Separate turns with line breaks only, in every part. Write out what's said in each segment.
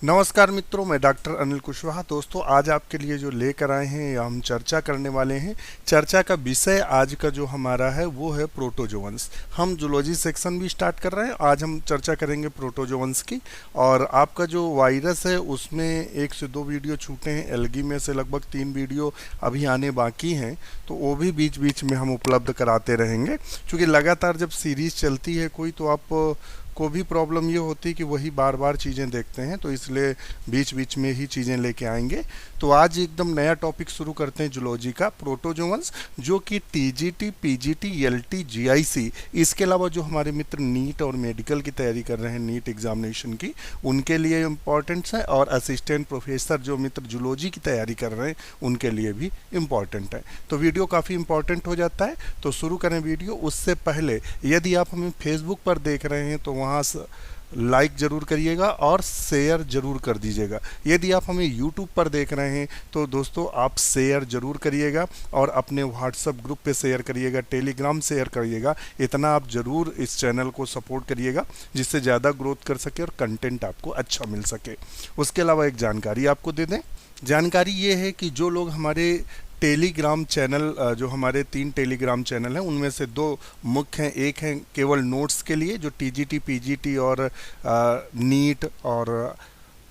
नमस्कार मित्रों, मैं डॉक्टर अनिल कुशवाहा। दोस्तों, आज आपके लिए जो लेकर आए हैं या हम चर्चा करने वाले हैं, चर्चा का विषय आज का जो हमारा है वो है प्रोटोजोअन्स। हम जूलॉजी सेक्शन भी स्टार्ट कर रहे हैं। आज हम चर्चा करेंगे प्रोटोजोअन्स की। और आपका जो वायरस है उसमें 1 से 2 वीडियो छूटे हैं, एल्गी में से लगभग 3 वीडियो अभी आने बाकी हैं, तो वो भी बीच बीच में हम उपलब्ध कराते रहेंगे। क्योंकि लगातार जब सीरीज चलती है कोई, तो आप को भी प्रॉब्लम ये होती है कि वही बार बार चीज़ें देखते हैं, तो इसलिए बीच बीच में ही चीज़ें लेके आएंगे। तो आज एकदम नया टॉपिक शुरू करते हैं जूलॉजी का, प्रोटोजोअन्स, जो कि टीजीटी, पीजीटी, एलटी, जीआईसी, इसके अलावा जो हमारे मित्र नीट और मेडिकल की तैयारी कर रहे हैं, नीट एग्जामिनेशन की, उनके लिए इम्पॉर्टेंट है। और असिस्टेंट प्रोफेसर जो मित्र जूलॉजी की तैयारी कर रहे हैं उनके लिए भी इम्पॉर्टेंट है। तो वीडियो काफ़ी इंपॉर्टेंट हो जाता है। तो शुरू करें वीडियो। उससे पहले यदि आप हमें फेसबुक पर देख रहे हैं तो वहाँ लाइक जरूर करिएगा और शेयर जरूर कर दीजिएगा। यदि आप हमें यूट्यूब पर देख रहे हैं तो दोस्तों आप शेयर जरूर करिएगा और अपने व्हाट्सएप ग्रुप पे शेयर करिएगा, टेलीग्राम शेयर करिएगा। इतना आप जरूर इस चैनल को सपोर्ट करिएगा जिससे ज़्यादा ग्रोथ कर सके और कंटेंट आपको अच्छा मिल सके। उसके अलावा एक जानकारी आपको दे दें। जानकारी ये है कि जो लोग हमारे टेलीग्राम चैनल, जो हमारे 3 टेलीग्राम चैनल हैं उनमें से 2 मुख्य हैं। एक है केवल नोट्स के लिए, जो टीजीटी, पीजीटी और नीट और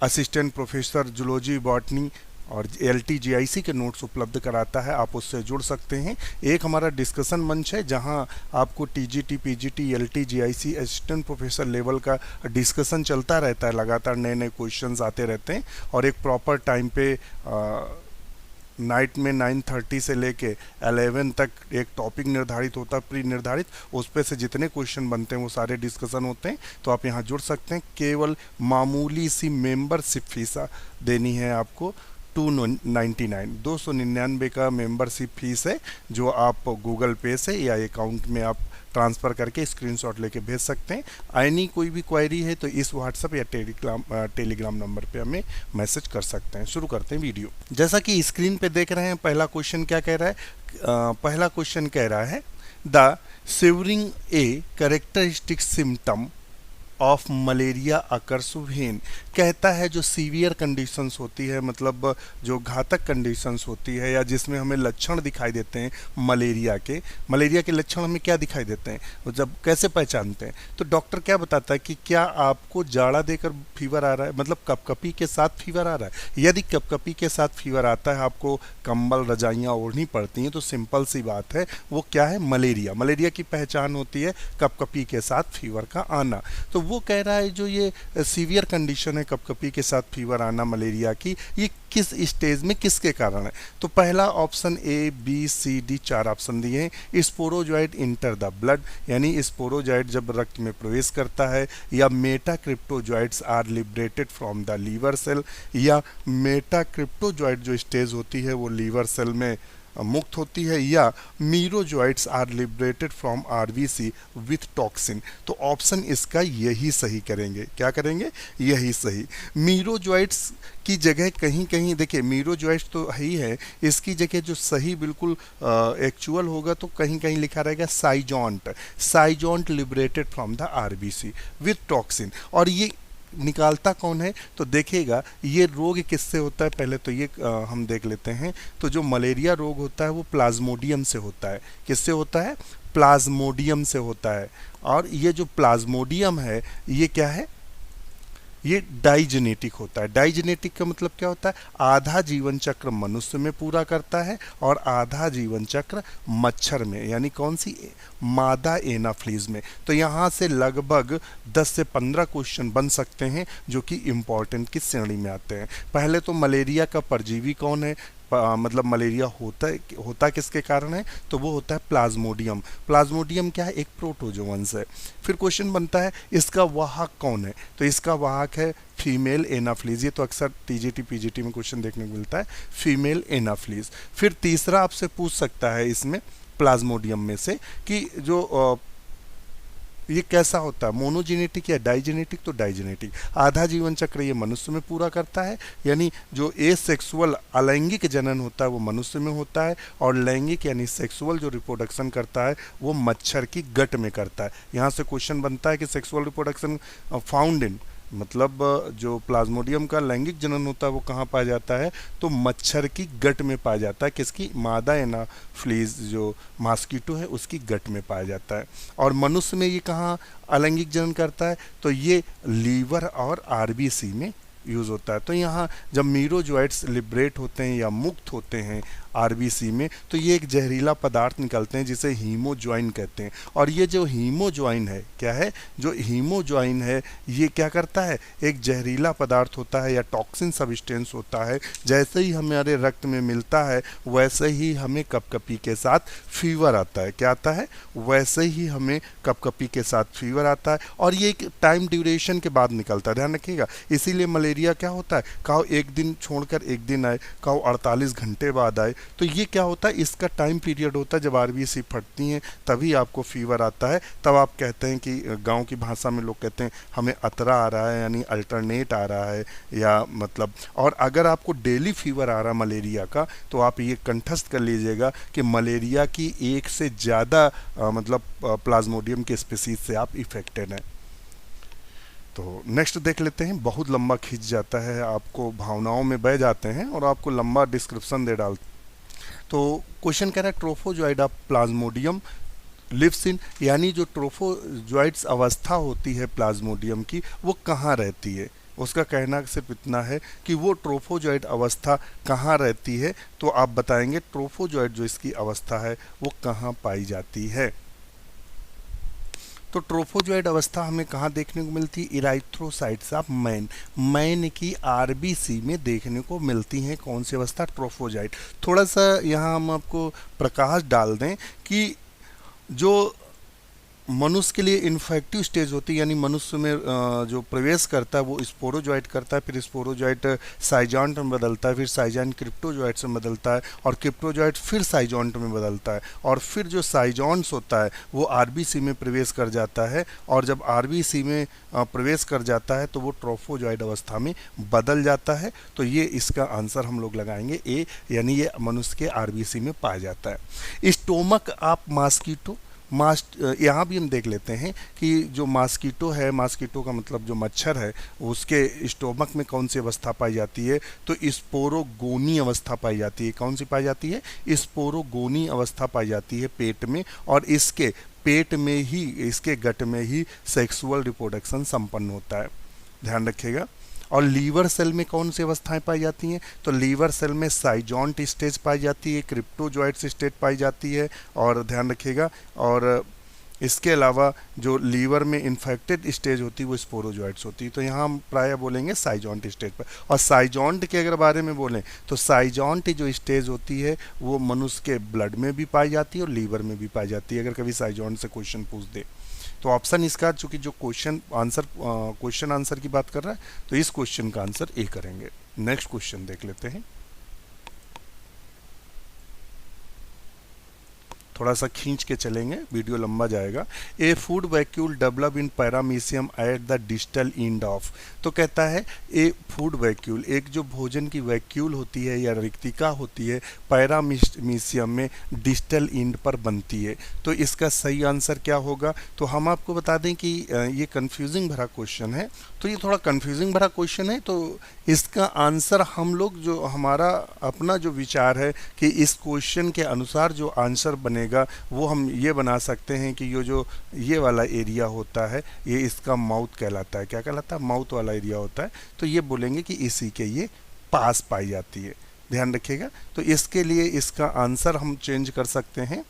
असिस्टेंट प्रोफेसर जूलॉजी, बॉटनी और एलटी, जीआईसी के नोट्स उपलब्ध कराता है, आप उससे जुड़ सकते हैं। एक हमारा डिस्कशन मंच है जहां आपको TGT, PGT, LT, GIC, assistant professor level का डिस्कशन चलता रहता है, लगातार नए नए क्वेश्चंस आते रहते हैं। और एक प्रॉपर टाइम पे नाइट में 9:30 से लेके 11 तक एक टॉपिक निर्धारित होता है, प्री निर्धारित। उस पे से जितने क्वेश्चन बनते हैं वो सारे डिस्कशन होते हैं। तो आप यहाँ जुड़ सकते हैं। केवल मामूली सी मेंबरशिप फीस देनी है आपको, 299 का मेंबरशिप फीस है, जो आप गूगल पे से या अकाउंट में आप ट्रांसफ़र करके स्क्रीनशॉट लेके भेज सकते हैं। एनी कोई भी क्वेरी है तो इस व्हाट्सएप या टेलीग्राम नंबर पे हमें मैसेज कर सकते हैं। शुरू करते हैं वीडियो। जैसा कि स्क्रीन पे देख रहे हैं, पहला क्वेश्चन क्या कह रहा है? पहला क्वेश्चन कह रहा है the shivering a characteristic symptom of malaria occurs when. कहता है जो सीवियर कंडीशंस होती है, मतलब जो घातक कंडीशंस होती है या जिसमें हमें लक्षण दिखाई देते हैं मलेरिया के लक्षण हमें क्या दिखाई देते हैं, वो जब कैसे पहचानते हैं? तो डॉक्टर क्या बताता है कि क्या आपको जाड़ा देकर फीवर आ रहा है, मतलब कपकपी के साथ फीवर आ रहा है। यदि कपकपी के साथ फीवर आता है, आपको कंबल रजाइयाँ ओढ़नी पड़ती हैं, तो सिंपल सी बात है, वो क्या है? मलेरिया की पहचान होती है कपकपी के साथ फीवर का आना। तो वो कह रहा है जो ये सीवियर कंडीशन है कपकपी के साथ फीवर आना मलेरिया की, ये किस स्टेज में किसके कारण है? तो पहला option A, B, C, D, 4 option दिए हैं। स्पोरोजॉइड इंटर द ब्लड, यानी स्पोरोजॉइड जब रक्त में प्रवेश करता है, या metacryptozoites are liberated from the liver cell, या मेटाक्रिप्टोजॉइड जो स्टेज होती है वो लीवर सेल में मुक्त होती है, या merozoites are liberated from RBC with toxin. तो ऑप्शन इसका यही सही करेंगे। क्या करेंगे? यही सही। मीरोजॉइड्स की जगह कहीं कहीं देखिए, मीरोजॉइड्स तो ही है, इसकी जगह जो सही बिल्कुल एक्चुअल होगा तो कहीं कहीं लिखा रहेगा schizont liberated from the RBC with toxin. और ये निकालता कौन है? तो देखिएगा ये रोग किससे होता है, पहले तो ये हम देख लेते हैं। तो जो मलेरिया रोग होता है वो प्लाज्मोडियम से होता है। किससे होता है? प्लाज्मोडियम से होता है। और ये जो प्लाज्मोडियम है ये क्या है? ये डाइजेनेटिक होता है। डाइजेनेटिक का मतलब क्या होता है? आधा जीवन चक्र मनुष्य में पूरा करता है और आधा जीवन चक्र मच्छर में, यानी कौन सी? मादा एनाफ्लीज में। तो यहाँ से लगभग 10 से 15 क्वेश्चन बन सकते हैं जो कि इम्पोर्टेंट की श्रेणी में आते हैं। पहले तो मलेरिया का परजीवी कौन है? मतलब मलेरिया होता किसके कारण है? तो वो होता है प्लाज्मोडियम। प्लाज्मोडियम क्या है? एक प्रोटोजोअन्स है। फिर क्वेश्चन बनता है इसका वाहक कौन है? तो इसका वाहक है फीमेल एनाफ्लीज। ये तो अक्सर टीजीटी, पीजीटी में क्वेश्चन देखने को मिलता है, फीमेल एनाफ्लीज। फिर तीसरा आपसे पूछ सकता है इसमें प्लाज्मोडियम में से कि जो ये कैसा होता है, मोनोजेनेटिक या डाइजेनेटिक? तो डाइजेनेटिक। आधा जीवन चक्र ये मनुष्य में पूरा करता है, यानी जो एसेक्सुअल अलैंगिक जनन होता है वो मनुष्य में होता है, और लैंगिक यानी सेक्सुअल जो रिप्रोडक्शन करता है वो मच्छर की गट में करता है। यहाँ से क्वेश्चन बनता है कि सेक्सुअल रिप्रोडक्शन फाउंड इन मतलब जो प्लाज्मोडियम का लैंगिक जनन होता है वो कहाँ पाया जाता है, तो मच्छर की गट में पाया जाता है। किसकी? मादा एनाफ्लीज जो मॉस्किटो है उसकी गट में पाया जाता है। और मनुष्य में ये कहाँ अलैंगिक जनन करता है, तो ये लीवर और आरबीसी में यूज़ होता है। तो यहाँ जब मीरोजोइट्स लिबरेट होते हैं या मुक्त होते हैं आरबीसी में, तो ये एक जहरीला पदार्थ निकलते हैं जिसे हीमोज्वाइन कहते हैं। और ये जो हीमोज्वाइन है, क्या है? जो हीमोज्वाइन है ये क्या करता है? एक जहरीला पदार्थ होता है या टॉक्सिन सब्सटेंस होता है। जैसे ही हमारे रक्त में मिलता है वैसे ही हमें कपकपी के साथ फीवर आता है। क्या आता है? वैसे ही हमें कपकपी के साथ फीवर आता है। और ये एक टाइम ड्यूरेशन के बाद निकलता है, ध्यान रखिएगा। इसीलिए मलेरिया क्या होता है, कहो एक दिन छोड़कर एक दिन आए, कहो 48 घंटे बाद आए, तो ये क्या होता है, इसका टाइम पीरियड होता है। जब आरबीसी फटती हैं तभी आपको फीवर आता है। तब आप कहते हैं कि गांव की भाषा में लोग कहते हैं हमें अतरा आ रहा है, यानी अल्टरनेट आ रहा है, या मतलब। और अगर आपको डेली फीवर आ रहा है मलेरिया का, तो आप ये कंठस्थ कर लीजिएगा कि मलेरिया की एक से ज़्यादा मतलब प्लाज्मोडियम के स्पीसीज से आप इफेक्टेड हैं। तो नेक्स्ट देख लेते हैं। बहुत लंबा खींच जाता है, आपको भावनाओं में बह जाते हैं और आपको लंबा डिस्क्रिप्शन दे डालते। तो क्वेश्चन कह रहा है trophozoite of Plasmodium lives in, यानी जो ट्रोफोजोइड्स अवस्था होती है प्लाज्मोडियम की वो कहाँ रहती है। उसका कहना सिर्फ इतना है कि वो ट्रोफोजोइड अवस्था कहाँ रहती है। तो आप बताएंगे ट्रोफोजोइड जो इसकी अवस्था है वो कहाँ पाई जाती है। तो ट्रोफोजोइड अवस्था हमें कहाँ देखने को मिलती है? इराइथ्रोसाइट्स ऑफ मैन की आरबीसी में देखने को मिलती हैं। कौन सी अवस्था? ट्रोफोजोइड। थोड़ा सा यहाँ हम आपको प्रकाश डाल दें कि जो मनुष्य के लिए इन्फेक्टिव स्टेज होती है, यानी मनुष्य में जो प्रवेश करता है वो स्पोरोजोइट करता है, फिर स्पोरोजोइट साइजॉन्ट में बदलता है, फिर साइजॉन्ट क्रिप्टोजोइट्स में बदलता है, और क्रिप्टोजोइट फिर साइजॉन्ट में बदलता है, और फिर जो साइजॉन्ट्स होता है वो आरबीसी में प्रवेश कर जाता है। और जब आरबीसी में प्रवेश कर जाता है तो वो ट्रोफोजोइड अवस्था में बदल जाता है। तो ये इसका आंसर हम लोग लगाएंगे ए, यानी ये मनुष्य के आरबीसी में पाया जाता है। स्टोमक ऑफ मॉस्किटो, यहाँ भी हम देख लेते हैं कि जो मॉस्किटो है, मॉस्किटो का मतलब जो मच्छर है, उसके स्टोमक में कौन सी अवस्था पाई जाती है? तो स्पोरोगोनी अवस्था पाई जाती है। कौन सी पाई जाती है? स्पोरोगोनी अवस्था पाई जाती है पेट में, और इसके पेट में ही, इसके गट में ही सेक्सुअल रिप्रोडक्शन संपन्न होता है। ध्यान रखिएगा। और लीवर सेल में कौन सी अवस्थाएं पाई जाती हैं? तो लीवर सेल में साइजॉन्ट स्टेज पाई जाती है, क्रिप्टोजोइट्स स्टेज पाई जाती है, और ध्यान रखिएगा। और इसके अलावा जो लीवर में इन्फेक्टेड स्टेज होती है वो स्पोरोजोइट्स होती है। तो यहाँ हम प्राय बोलेंगे साइजॉन्ट स्टेज पर। और साइजॉन्ट के अगर बारे में बोलें तो साइजॉन्ट जो स्टेज होती है वो मनुष्य के ब्लड में भी पाई जाती है और लीवर में भी पाई जाती है, अगर कभी साइजॉन्ट से क्वेश्चन पूछ दे। तो ऑप्शन इसका, चूंकि जो क्वेश्चन आंसर की बात कर रहा है, तो इस क्वेश्चन का आंसर ए करेंगे। नेक्स्ट क्वेश्चन देख लेते हैं। थोड़ा सा खींच के चलेंगे, वीडियो लंबा जाएगा। ए food vacuole develop in paramecium at the distal end of. तो कहता है ए फूड वैक्यूल, एक जो भोजन की वैक्यूल होती है या रिक्तिका होती है पैरामीशियम में डिस्टल एंड पर बनती है। तो इसका सही आंसर क्या होगा? तो हम आपको बता दें कि ये कंफ्यूजिंग भरा क्वेश्चन है। तो ये थोड़ा कंफ्यूजिंग भरा क्वेश्चन है, तो इसका आंसर हम लोग, जो हमारा अपना जो विचार है कि इस क्वेश्चन के अनुसार जो आंसर बनेगा वो हम ये बना सकते हैं कि ये वाला एरिया होता है, ये इसका माउथ कहलाता है। क्या कहलाता है? माउथ वाला एरिया होता है। तो ये बोलेंगे कि इसी के ये पास पाई जाती है। ध्यान रखिएगा। तो इसके लिए इसका आंसर हम चेंज कर सकते हैं।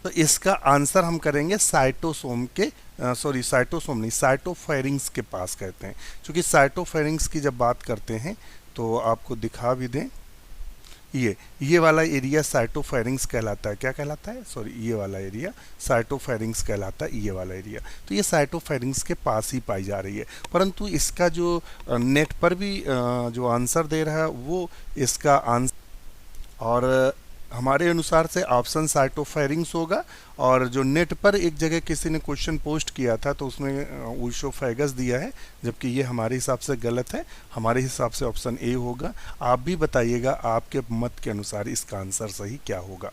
तो इसका आंसर हम करेंगे साइटोसोम के, साइटोसोम नहीं, साइटोफेरिंग्स के पास कहते हैं। क्योंकि साइटोफेरिंग्स की जब बात करते हैं तो आपको दिखा भी दें, ये वाला एरिया साइटोफेरिंग्स कहलाता है। क्या कहलाता है? ये वाला एरिया साइटोफेरिंग्स कहलाता है, ये वाला एरिया। तो ये साइटोफेरिंग्स के पास ही पाई जा रही है। परंतु इसका जो नेट पर भी जो आंसर दे रहा है वो इसका आंसर, और हमारे अनुसार से ऑप्शन साइटोफेरिंग्स होगा। और जो नेट पर एक जगह किसी ने क्वेश्चन पोस्ट किया था तो उसमें ऊशोफेगस दिया है, जबकि ये हमारे हिसाब से गलत है। हमारे हिसाब से ऑप्शन ए होगा। आप भी बताइएगा आपके मत के अनुसार इसका आंसर सही क्या होगा।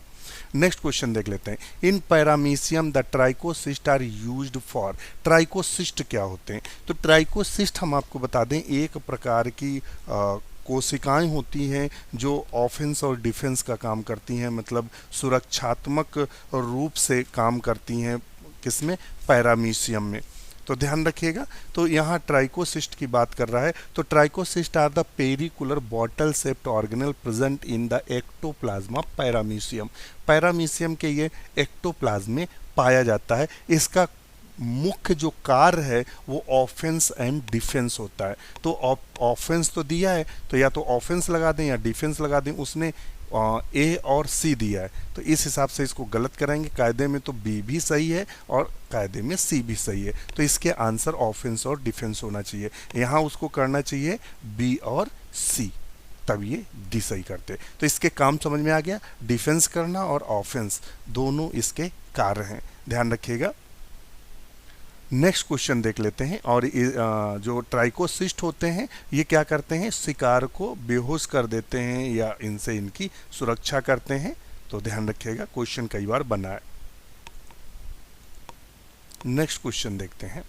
नेक्स्ट क्वेश्चन देख लेते हैं। In paramecium the trichocyst are used for. Trichocyst क्या होते हैं? तो ट्राइकोसिस्ट हम आपको बता दें एक प्रकार की कोशिकाएं होती हैं जो ऑफेंस और डिफेंस का काम करती हैं, मतलब सुरक्षात्मक रूप से काम करती हैं। किसमें? पैरामीशियम में। तो ध्यान रखिएगा। तो यहाँ ट्राइकोसिस्ट की बात कर रहा है। तो trichocyst are the pericular bottle shaped organelle present in the ectoplasm paramecium. Paramecium के ये एक्टोप्लाज्म में पाया जाता है। इसका मुख्य जो कार्य है वो ऑफेंस एंड डिफेंस होता है। तो ऑफेंस तो दिया है, तो या तो ऑफेंस लगा दें या डिफेंस लगा दें। उसने ए और सी दिया है, तो इस हिसाब से इसको गलत कराएंगे। कायदे में तो बी भी सही है और कायदे में सी भी सही है। तो इसके आंसर ऑफेंस और डिफेंस होना चाहिए। यहाँ उसको करना चाहिए बी और सी, तब ये डी सही करते। तो इसके काम समझ में आ गया। डिफेंस करना और ऑफेंस दोनों इसके कार्य हैं, ध्यान रखिएगा। नेक्स्ट क्वेश्चन देख लेते हैं। और जो ट्राइकोसिस्ट होते हैं ये क्या करते हैं? शिकार को बेहोश कर देते हैं या इनसे इनकी सुरक्षा करते हैं। तो ध्यान रखिएगा, क्वेश्चन कई बार बना है। नेक्स्ट क्वेश्चन देखते हैं।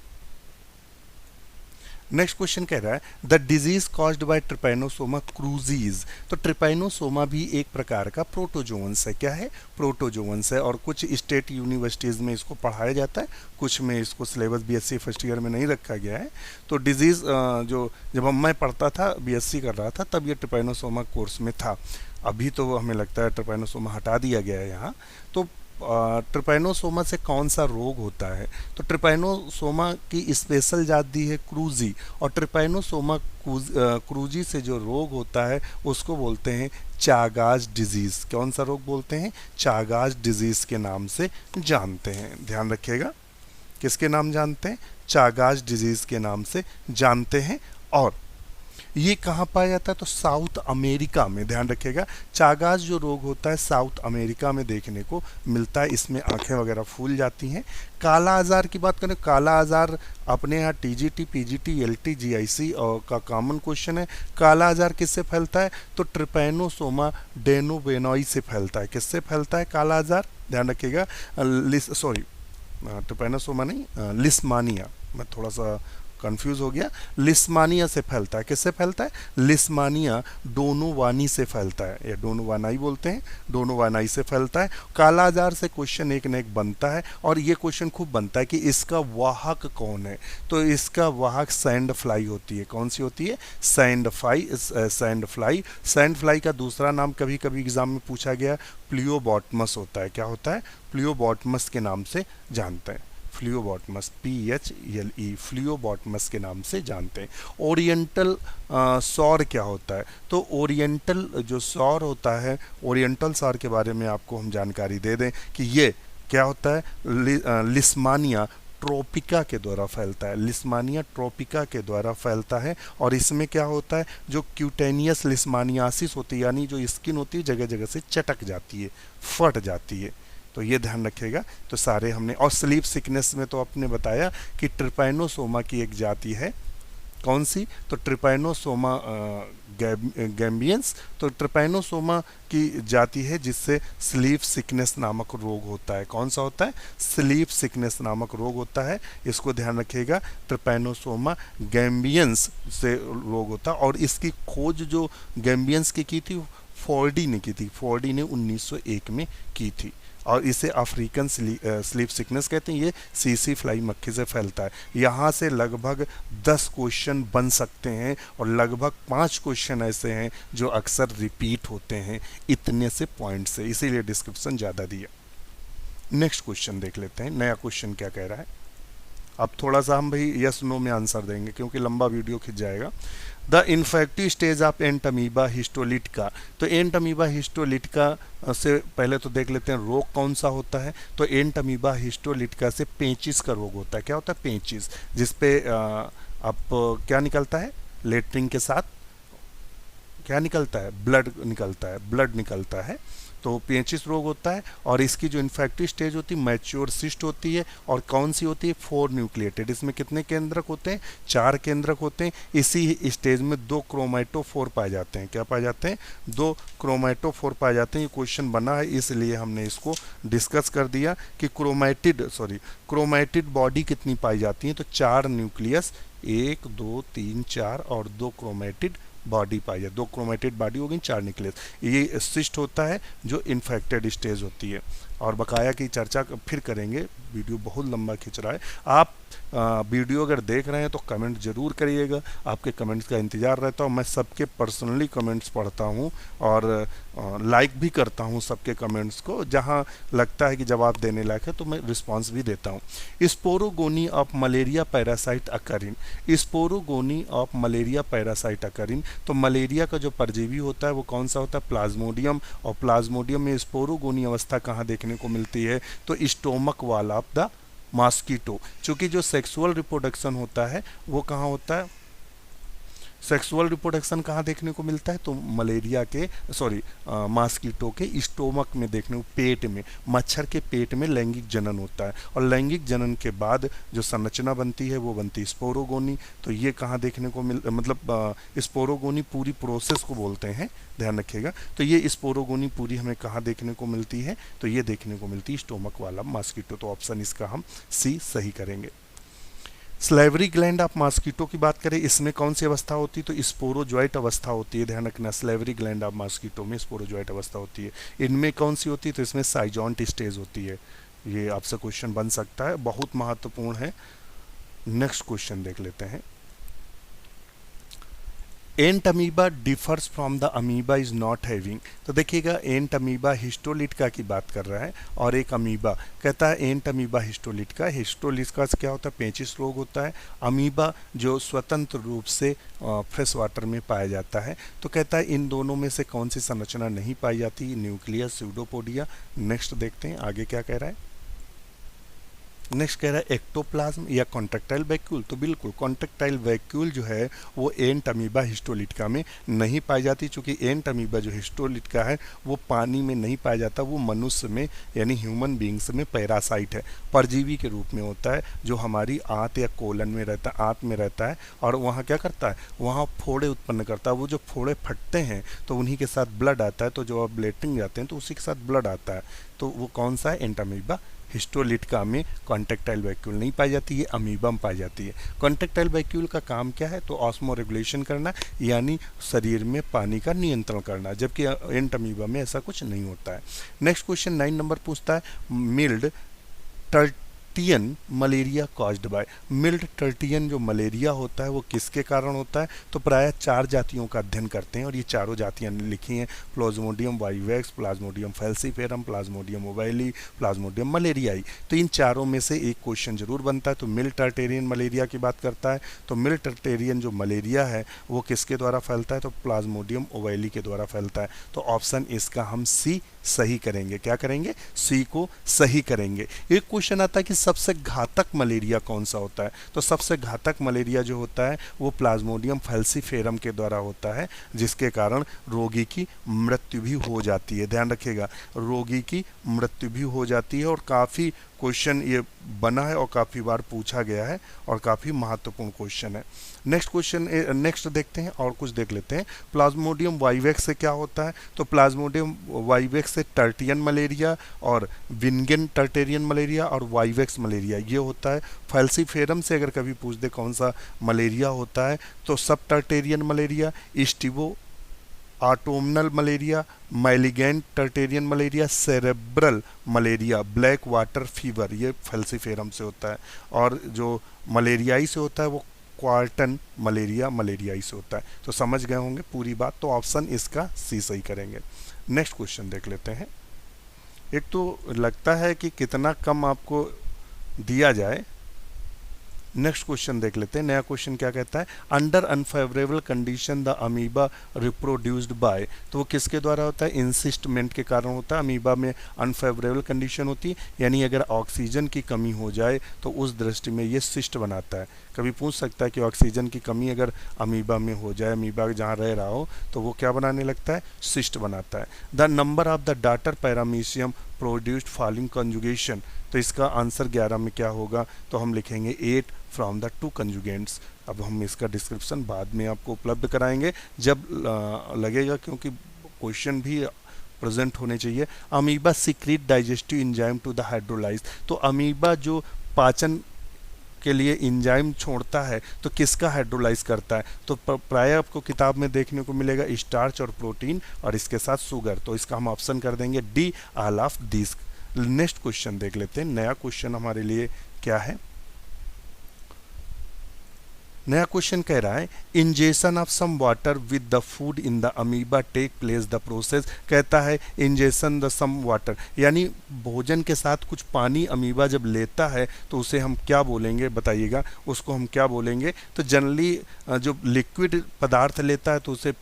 नेक्स्ट क्वेश्चन कह रहा है the disease caused by trypanosoma cruzi. तो ट्रिपैनोसोमा भी एक प्रकार का प्रोटोजोअन्स है। क्या है? प्रोटोजोअन्स है। और कुछ स्टेट यूनिवर्सिटीज़ में इसको पढ़ाया जाता है, कुछ में इसको सिलेबस बीएससी फर्स्ट ईयर में नहीं रखा गया है। तो डिजीज़ जो जब मैं पढ़ता था, बीएससी कर रहा था, तब ये ट्रिपैनोसोमा कोर्स में था। अभी तो हमें लगता है ट्रिपैनोसोमा हटा दिया गया है यहाँ। तो ट्रिपैनोसोमा से कौन सा रोग होता है? तो ट्रिपैनोसोमा की स्पेशल जात दी है क्रूजी, और ट्रिपैनोसोमा क्रूजी से जो रोग होता है उसको बोलते हैं चागाज डिजीज़। कौन सा रोग बोलते हैं? चागाज डिजीज़ के नाम से जानते हैं। ध्यान रखिएगा, किसके नाम जानते हैं? चागाज डिजीज़ के नाम से जानते हैं। और ये कहाँ पाया जाता है? तो साउथ अमेरिका में। ध्यान रखिएगा, चागाज जो रोग होता है साउथ अमेरिका में देखने को मिलता है। इसमें आंखें वगैरह फूल जाती हैं। काला आजार की बात करें, काला आजार अपने यहाँ टीजीटी, पीजीटी, एलटी, जीआईसी का कॉमन क्वेश्चन है। काला आजार किससे फैलता है? तो ट्रिपैनोसोमा डेनोवेनोई से फैलता है। किससे फैलता है काला आजार? ध्यान रखिएगा, ट्रिपैनोसोमा नहीं, लिस्मानिया, मैं थोड़ा सा कंफ्यूज हो गया। लिस्मानिया से फैलता है। किससे फैलता है? लिस्मानिया डोनोवानी से फैलता है, या डोनोवानाई बोलते हैं, डोनोवानाई से फैलता है। काला आजार से क्वेश्चन एक न एक बनता है, और ये क्वेश्चन खूब बनता है कि इसका वाहक कौन है? तो इसका वाहक सैंड फ्लाई होती है। कौन सी होती है? Sand fly. सैंड फ्लाई का दूसरा नाम कभी कभी एग्जाम में पूछा गया, प्लियोबॉटमस होता है। क्या होता है? प्लियोबॉटमस के नाम से जानते हैं। फ्लियोबॉटमस, PHLE, फ्लियोबॉटमस के नाम से जानते हैं। ओरिएंटल सौर क्या होता है? तो ओरिएंटल जो सौर होता है, ओरिएंटल सौर के बारे में आपको हम जानकारी दे दें कि ये क्या होता है? लिस्मानिया ट्रोपिका के द्वारा फैलता है। लिस्मानिया ट्रोपिका के द्वारा फैलता है। और इसमें क्या होता है? जो क्यूटेनियस लिस्मानियासिस होती है, यानी जो स्किन होती है जगह जगह से चटक जाती है, फट जाती है। तो ये ध्यान रखिएगा। तो सारे हमने, और स्लीप सिकनेस में तो आपने बताया कि ट्रिपैनोसोमा की एक जाति है। कौन सी? तो ट्रिपैनोसोमा गैम्बियंस। तो ट्रिपैनोसोमा की जाति है जिससे स्लीप सिकनेस नामक रोग होता है। कौन सा होता है? स्लीप सिकनेस नामक रोग होता है। इसको ध्यान रखिएगा, ट्रिपैनोसोमा गैम्बियंस से रोग होता है। और इसकी खोज जो गैम्बियंस की थी फोर्डी ने की थी। फोर्डी ने 1901 में की थी। और इसे अफ्रीकन स्लीप सिकनेस कहते हैं। ये सीसी फ्लाई मक्खी से फैलता है। यहाँ से लगभग 10 क्वेश्चन बन सकते हैं, और लगभग 5 क्वेश्चन ऐसे हैं जो अक्सर रिपीट होते हैं इतने से पॉइंट से, इसीलिए डिस्क्रिप्शन ज़्यादा दिया। नेक्स्ट क्वेश्चन देख लेते हैं, नया क्वेश्चन क्या कह रहा है। अब थोड़ा सा हम भाई यस नो में आंसर देंगे क्योंकि लंबा वीडियो खिंच जाएगा। The infective stage of Entamoeba histolytica. तो एंटमीबा हिस्टोलिटिका से पहले तो देख लेते हैं रोग कौन सा होता है। तो एंटमीबा हिस्टोलिटिका से पेचिस का रोग होता है। क्या होता है? पेचिस, जिसपे अब क्या निकलता है? लेटरिन के साथ क्या निकलता है? ब्लड निकलता है। तो पेचिस रोग होता है, और इसकी जो इन्फेक्टिव स्टेज होती है मैच्योर सिस्ट होती है, और कौन सी होती है 4 न्यूक्लिएटेड। इसमें कितने केंद्रक होते हैं, 4 केंद्रक होते हैं। इसी स्टेज में 2 क्रोमेटोफोर पाए जाते हैं। क्या पाए जाते हैं, 2 क्रोमेटोफोर पाए जाते हैं। ये क्वेश्चन बना है इसलिए हमने इसको डिस्कस कर दिया कि क्रोमेटिड बॉडी कितनी पाई जाती है, तो 4 न्यूक्लियस, 1 2 3 4 और 2 क्रोमेटिड बॉडी पाई जाए। 2 क्रोमेटिड बॉडी हो गई, 4 न्यूक्लियस। ये सिस्ट होता है जो इन्फेक्टेड स्टेज होती है। और बकाया की चर्चा फिर करेंगे, वीडियो बहुत लंबा खिंच रहा है। आप वीडियो अगर देख रहे हैं तो कमेंट जरूर करिएगा, आपके कमेंट्स का इंतज़ार रहता हूँ। मैं सबके पर्सनली कमेंट्स पढ़ता हूँ और लाइक भी करता हूँ सबके कमेंट्स को, जहाँ लगता है कि जवाब देने लायक है तो मैं रिस्पांस भी देता हूँ। Sporogony of malaria parasite occurring, sporogony of malaria parasite occurring, तो मलेरिया का जो परजीवी होता है वो कौन सा होता है, प्लाज्मोडियम। और प्लाज्मोडियम में स्पोरोगोनी अवस्था कहाँ देखने को मिलती है, तो stomach wall of the mosquito. चूंकि जो सेक्सुअल रिप्रोडक्शन होता है वो कहाँ होता है, सेक्सुअल रिप्रोडक्शन कहाँ देखने को मिलता है, तो मलेरिया के मॉस्किटो के स्टोमक में देखने को, पेट में, मच्छर के पेट में लैंगिक जनन होता है। और लैंगिक जनन के बाद जो संरचना बनती है वो बनती है स्पोरोगोनी। तो ये कहाँ देखने को स्पोरोगोनी पूरी प्रोसेस को बोलते हैं, ध्यान रखिएगा। तो ये स्पोरोगोनी पूरी हमें कहाँ देखने को मिलती है, तो ये देखने को मिलती है स्टोमक वाला मॉस्किटो। तो ऑप्शन इसका हम सी सही करेंगे। स्लेवरी ग्लैंड ऑफ मॉस्किटो की बात करें, इसमें कौन सी अवस्था होती है, तो स्पोरोजॉइट अवस्था होती है। ध्यान रखना, स्लेवरी ग्लैंड ऑफ मॉस्किटो में स्पोरोजॉइट अवस्था होती है। इनमें कौन सी होती है, तो इसमें साइजॉन्ट स्टेज होती है। ये आपसे क्वेश्चन बन सकता है, बहुत महत्वपूर्ण है। नेक्स्ट क्वेश्चन देख लेते हैं। Entamoeba differs from the amoeba is not having, तो देखिएगा एंट अमीबा हिस्टोलिटका की बात कर रहा है, और एक अमीबा कहता है एंट अमीबा हिस्टोलिटका। हिस्टोलिटका क्या होता है, पेचिस रोग होता है। अमीबा जो स्वतंत्र रूप से फ्रेश वाटर में पाया जाता है। तो कहता है इन दोनों में से कौन सी संरचना नहीं पाई जाती, न्यूक्लियस, स्यूडोपोडिया। नेक्स्ट देखते हैं आगे क्या कह रहा है। नेक्स्ट कह रहा है एक्टोप्लाज्म या कॉन्ट्रेक्टाइल वैक्यूल, तो बिल्कुल कॉन्ट्रेक्टाइल वैक्यूल जो है वो एंट अमीबा हिस्टोलिटका में नहीं पाई जाती। चूंकि एंट अमीबा जो हिस्टोलिटका है वो पानी में नहीं पाया जाता, वो मनुष्य में यानी ह्यूमन बींग्स में पैरासाइट है, परजीवी के रूप में होता है, जो हमारी आंत या कोलन में रहता है, आंत में रहता है। और वहाँ क्या करता है, वहाँ फोड़े उत्पन्न करता है। वो जो फोड़े फटते हैं तो उन्हीं के साथ ब्लड आता है, तो जब आप ब्लीडिंग जाते हैं तो उसी के साथ ब्लड आता है। तो वो कौन सा है, एंट अमीबा हिस्टोलिटका में कॉन्ट्रेक्टाइल वैक्यूल नहीं पाई जाती है, अमीबा में पाई जाती है। कॉन्ट्रेक्टाइल वैक्यूल का काम क्या है, तो ऑस्मो रेगुलेशन करना, यानी शरीर में पानी का नियंत्रण करना, जबकि एंट अमीबा में ऐसा कुछ नहीं होता है। नेक्स्ट क्वेश्चन 9 नंबर पूछता है, mild tertian malaria caused by, mild tertian जो मलेरिया होता है वो किसके कारण होता है, तो प्रायः 4 जातियों का अध्ययन करते हैं, और ये चारों जातियां लिखी हैं, plasmodium vivax, plasmodium falciparum, plasmodium ovale, plasmodium malariae. तो इन चारों में से एक क्वेश्चन जरूर बनता है। तो मिल्ड टर्टेरियन मलेरिया की बात करता है, तो मिल्ड टर्टेरियन जो मलेरिया है वो किसके द्वारा फैलता है, तो प्लाज्मोडियम ओवाइली के द्वारा फैलता है। तो ऑप्शन इसका हम सी सही करेंगे। क्या करेंगे, सी को सही करेंगे। एक क्वेश्चन आता है कि सबसे घातक मलेरिया कौन सा होता है, तो सबसे घातक मलेरिया जो होता है वो प्लाज्मोडियम फैल्सीफेरम के द्वारा होता है, जिसके कारण रोगी की मृत्यु भी हो जाती है। ध्यान रखिएगा, रोगी की मृत्यु भी हो जाती है। और काफ़ी क्वेश्चन ये बना है और काफ़ी बार पूछा गया है और काफ़ी महत्वपूर्ण क्वेश्चन है। नेक्स्ट देखते हैं और कुछ देख लेते हैं। प्लाज्मोडियम वाइवेक्स से क्या होता है, तो प्लाज्मोडियम वाइवेक्स से टर्टियन मलेरिया और विंगेन टर्टेरियन मलेरिया और वाइवेक्स मलेरिया ये होता है। फैल्सीफेरम से अगर कभी पूछ दे कौन सा मलेरिया होता है, तो subtertian malaria, aestivo autumnal malaria, malignant tertian malaria, cerebral malaria, blackwater fever, ये फैल्सीफेरम से होता है। और जो मलेरियाई से होता है वो क्वार्टन मलेरियाई से होता है। तो समझ गए होंगे पूरी बात, तो ऑप्शन इसका सी सही करेंगे। नेक्स्ट क्वेश्चन देख लेते हैं। एक तो लगता है कि कितना कम आपको दिया जाए, नेक्स्ट क्वेश्चन देख लेते हैं। नया क्वेश्चन क्या कहता है, under unfavourable condition the amoeba reproduced by, तो वो किसके द्वारा होता है, इंसिस्टमेंट के कारण होता है। अमीबा में अनफेवरेबल कंडीशन होती है, यानी अगर ऑक्सीजन की कमी हो जाए तो उस दृष्टि में ये सिस्ट बनाता है। कभी पूछ सकता है कि ऑक्सीजन की कमी अगर अमीबा में हो जाए, अमीबा जहाँ रह रहा हो, तो वो क्या बनाने लगता है, सिस्ट बनाता है। The number of the daughter paramecium produced following conjugation, तो इसका आंसर 11 में क्या होगा, तो हम लिखेंगे 8 फ्रॉम द 2 कंजुगेंट्स। अब हम इसका डिस्क्रिप्शन बाद में आपको उपलब्ध कराएंगे जब लगेगा, क्योंकि क्वेश्चन भी प्रेजेंट होने चाहिए। Amoeba secrete digestive enzyme to the hydrolyse, तो अमीबा जो पाचन के लिए एंजाइम छोड़ता है तो किसका हाइड्रोलाइज करता है, तो प्राय आपको किताब में देखने को मिलेगा स्टार्च और प्रोटीन और इसके साथ शुगर, तो इसका हम ऑप्शन कर देंगे D, all of this. Next question देख लेते हैं। नया क्वेश्चन हमारे लिए क्या है, नया क्वेश्चन कह रहा है injection of some water with the food in the amoeba take place the process, कहता है इंजेक्शन द सम वाटर, यानी भोजन के साथ कुछ पानी अमीबा जब लेता है तो उसे हम क्या बोलेंगे, बताइएगा उसको हम क्या बोलेंगे। तो जनरली जो लिक्विड पदार्थ लेता है तो उसे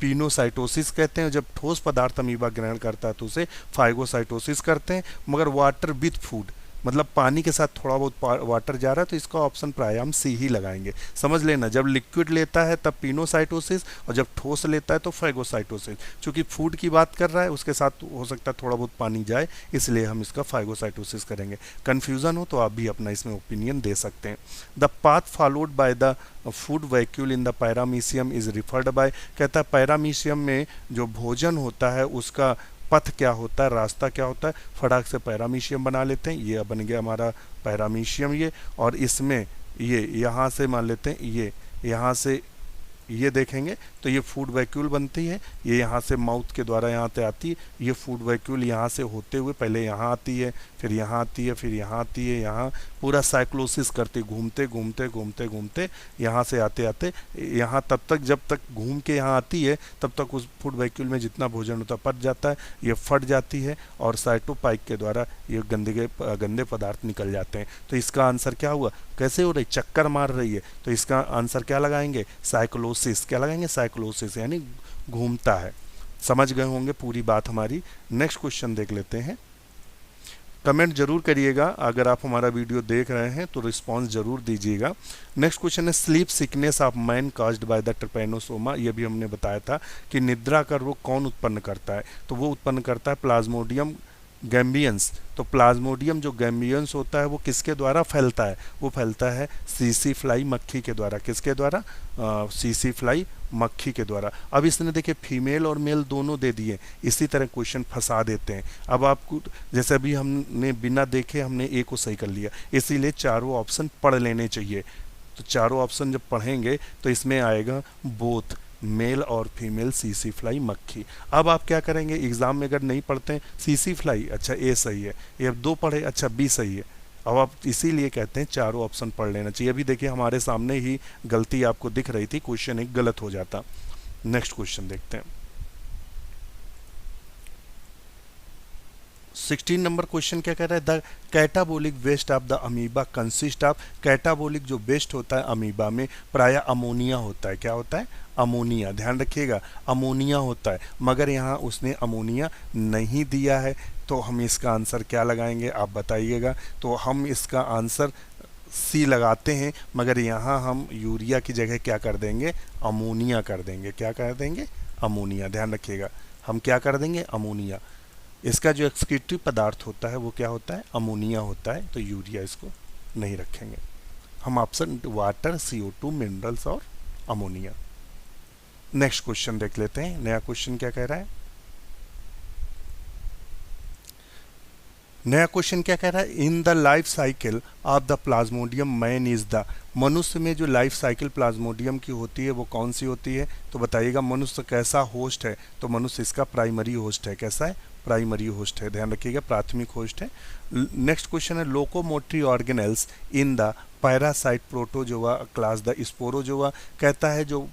पिनोसाइटोसिस कहते हैं, जब ठोस पदार्थ अमीबा ग्रहण करता है तो उसे फाइगोसाइटोसिस करते हैं। मगर वाटर विथ फूड मतलब पानी के साथ थोड़ा बहुत वाटर जा रहा है, तो इसका ऑप्शन प्राय हम सी ही लगाएंगे। समझ लेना, जब लिक्विड लेता है तब पिनोसाइटोसिस और जब ठोस लेता है तो फाइगोसाइटोसिस। चूंकि फूड की बात कर रहा है उसके साथ हो सकता है थोड़ा बहुत पानी जाए, इसलिए हम इसका फाइगोसाइटोसिस करेंगे। कन्फ्यूज़न हो तो आप भी अपना इसमें ओपिनियन दे सकते हैं। The path followed by the food vacuole in the paramecium is referred by, कहता है पैरामीशियम में जो भोजन होता है उसका पथ क्या होता है, रास्ता क्या होता है, फटाक से पैरामीशियम बना लेते हैं। ये बन गया हमारा पैरामीशियम ये, और इसमें ये यहाँ से मान लेते हैं, ये यहाँ से ये देखेंगे तो ये फूड वैक्यूल बनती है, ये यहाँ से माउथ के द्वारा यहाँ पे आती है, ये फूड वैक्यूल यहाँ से होते हुए पहले यहाँ आती है, फिर यहाँ आती है, फिर यहाँ आती है, यहाँ पूरा साइक्लोसिस करती, घूमते घूमते घूमते घूमते यहाँ से आते आते यहाँ, तब तक जब तक घूम के यहाँ आती है तब तक उस फूड वैक्यूल में जितना भोजन होता है पच जाता है, ये फट जाती है और साइटोपाइक के द्वारा ये गंदे पदार्थ निकल जाते हैं। तो इसका आंसर क्या हुआ, कैसे हो रही, चक्कर मार रही है, तो इसका आंसर क्या लगाएंगे, साइक्लोसिस। क्या लगाएंगे, साइक्लोसिस, यानी घूमता है। समझ गए होंगे पूरी बात हमारी। नेक्स्ट क्वेश्चन देख लेते हैं। कमेंट जरूर करिएगा, अगर आप हमारा वीडियो देख रहे हैं तो रिस्पांस जरूर दीजिएगा। नेक्स्ट क्वेश्चन है sleep sickness of man caused by the Trypanosoma, ये भी हमने बताया था कि निद्रा का रोग कौन उत्पन्न करता है, तो वो उत्पन्न करता है प्लाज्मोडियम गैम्बियंस। तो प्लाज्मोडियम जो गैम्बियंस होता है वो किसके द्वारा फैलता है, वो फैलता है सीसी फ्लाई मक्खी के द्वारा। किसके द्वारा, सीसी फ्लाई मक्खी के द्वारा। अब इसने देखिए फीमेल और मेल दोनों दे दिए, इसी तरह क्वेश्चन फंसा देते हैं। अब आपको जैसे अभी हमने बिना देखे हमने ए को सही कर लिया, इसीलिए चारों ऑप्शन पढ़ लेने चाहिए। तो चारों ऑप्शन जब पढ़ेंगे तो इसमें आएगा बोथ, मेल और फीमेल सीसी फ्लाई मक्खी। अब आप क्या करेंगे, एग्जाम में अगर नहीं पढ़ते हैं सीसी फ्लाई, अच्छा ए सही है, ये अब 2 पढ़े, अच्छा बी सही है। अब आप इसीलिए कहते हैं चारों ऑप्शन पढ़ लेना चाहिए। अभी देखिए हमारे सामने ही गलती आपको दिख रही थी, क्वेश्चन एक गलत हो जाता। नेक्स्ट क्वेश्चन देखते हैं। 16 नंबर क्वेश्चन क्या कह रहा है, the catabolic waste of the amoeba consist of, catabolic जो वेस्ट होता है अमीबा में प्राय अमोनिया होता है। क्या होता है, अमोनिया, ध्यान रखिएगा अमोनिया होता है, मगर यहाँ उसने अमोनिया नहीं दिया है, तो हम इसका आंसर क्या लगाएंगे आप बताइएगा। तो हम इसका आंसर सी लगाते हैं, मगर यहाँ हम यूरिया की जगह क्या कर देंगे, अमोनिया कर देंगे। क्या कर देंगे, अमोनिया, ध्यान रखिएगा हम क्या कर देंगे, अमोनिया। इसका जो एक्सक्रीटिव पदार्थ होता है वो क्या होता है, अमोनिया होता है, तो यूरिया इसको नहीं रखेंगे हम। ऑप्शन वाटर, CO2, मिनरल्स और अमोनिया। नेक्स्ट क्वेश्चन देख लेते हैं। नया क्वेश्चन क्या कह रहा है, नया क्वेश्चन क्या कह रहा है, in the life cycle of the Plasmodium man is the, मनुष्य में जो लाइफ साइकिल प्लाज्मोडियम की होती है वो कौन सी होती है, तो बताइएगा। मनुष्य कैसा होस्ट है, तो मनुष्य इसका प्राइमरी होस्ट है। कैसा है, प्राइमरी होस्ट है, ध्यान रखिएगा प्राथमिक होस्ट है। नेक्स्ट क्वेश्चन है locomotory organelles in the parasite protozoa class the Sporozoa, कहता है जो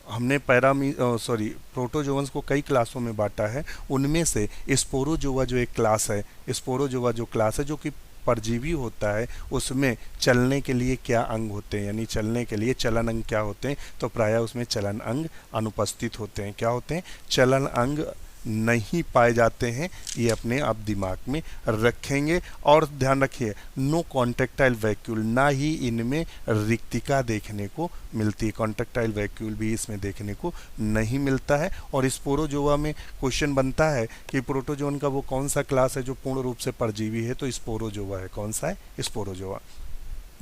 हमने प्रोटोजोअन्स को कई क्लासों में बांटा है, उनमें से स्पोरोजोआ जो एक क्लास है, स्पोरोजोआ जो क्लास है जो कि परजीवी होता है उसमें चलने के लिए क्या अंग होते हैं, यानी चलने के लिए चलन अंग क्या होते हैं, तो प्रायः उसमें चलन अंग अनुपस्थित होते हैं। क्या होते हैं? चलन अंग नहीं पाए जाते हैं। ये अपने आप दिमाग में रखेंगे। और ध्यान रखिए, नो कॉन्ट्रेक्टाइल वैक्यूल, ना ही इनमें रिक्तिका देखने को मिलती है, कॉन्ट्रेक्टाइल वैक्यूल भी इसमें देखने को नहीं मिलता है। और स्पोरोजोआ में क्वेश्चन बनता है कि प्रोटोजोन का वो कौन सा क्लास है जो पूर्ण रूप से परजीवी है, तो स्पोरोजोआ है। कौन सा है? स्पोरोजोआ।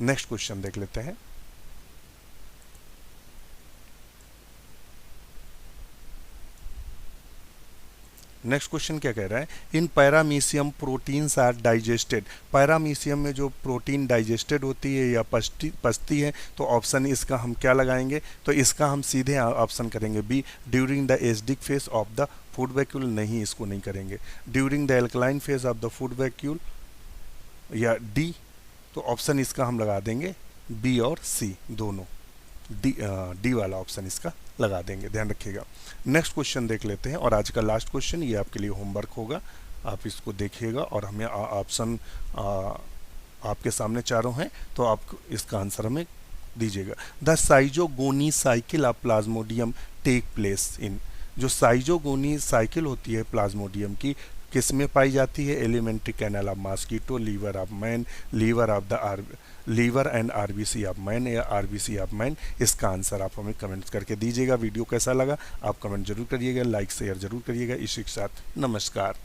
नेक्स्ट क्वेश्चन देख लेते हैं। नेक्स्ट क्वेश्चन क्या कह रहा है? In paramecium proteins are digested. Paramecium में जो प्रोटीन डाइजेस्टेड होती है या पचती है, तो ऑप्शन इसका हम क्या लगाएंगे? तो इसका हम सीधे ऑप्शन करेंगे B, during the acidic phase of the food vacuole. नहीं, इसको नहीं करेंगे। During the alkaline phase of the food vacuole, या डी, तो ऑप्शन इसका हम लगा देंगे बी और सी दोनों। डी वाला ऑप्शन इसका लगा देंगे, ध्यान रखिएगा। नेक्स्ट क्वेश्चन देख लेते हैं, और आज का लास्ट क्वेश्चन, ये आपके लिए होमवर्क होगा, आप इसको देखिएगा और हमें ऑप्शन आपके सामने चारों हैं, तो आप इसका आंसर हमें दीजिएगा। The schizogony cycle of plasmodium take place in. जो साइजोगोनी साइकिल होती है प्लाज्मोडियम की, किस में पाई जाती है? Alimentary canal of mosquito, liver of man, liver and RBC of man, या आरबीसी ऑफ मैन। इसका आंसर आप हमें कमेंट्स करके दीजिएगा। वीडियो कैसा लगा आप कमेंट जरूर करिएगा, लाइक शेयर जरूर करिएगा। इसी के साथ नमस्कार।